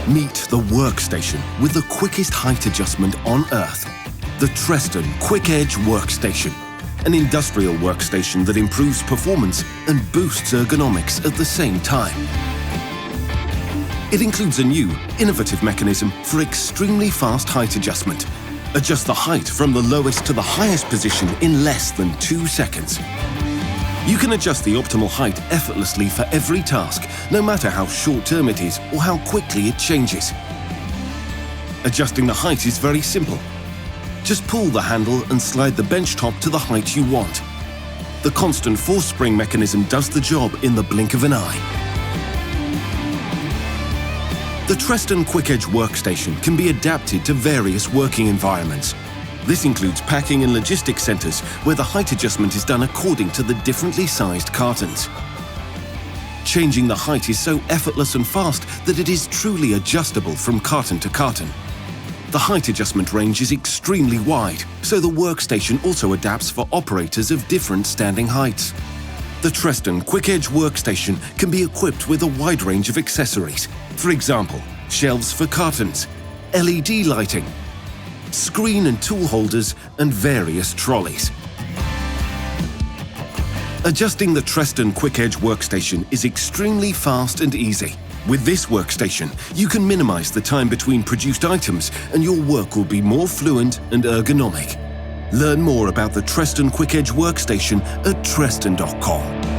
Meet the workstation with the quickest height adjustment on Earth. The Treston Quick Edge Workstation. An industrial workstation that improves performance and boosts ergonomics at the same time. It includes a new, innovative mechanism for extremely fast height adjustment. Adjust the height from the lowest to the highest position in less than 2 seconds. You can adjust the optimal height effortlessly for every task, no matter how short-term it is or how quickly it changes. Adjusting the height is very simple. Just pull the handle and slide the bench top to the height you want. The constant force spring mechanism does the job in the blink of an eye. The Treston Quick Edge Workstation can be adapted to various working environments. This includes packing and logistics centers, where the height adjustment is done according to the differently sized cartons. Changing the height is so effortless and fast that it is truly adjustable from carton to carton. The height adjustment range is extremely wide, so the workstation also adapts for operators of different standing heights. The Treston Quick Edge Workstation can be equipped with a wide range of accessories. For example, shelves for cartons, LED lighting, screen and tool holders, and various trolleys. Adjusting the Treston Quick Edge Workstation is extremely fast and easy. With this workstation, you can minimize the time between produced items and your work will be more fluent and ergonomic. Learn more about the Treston Quick Edge Workstation at treston.com.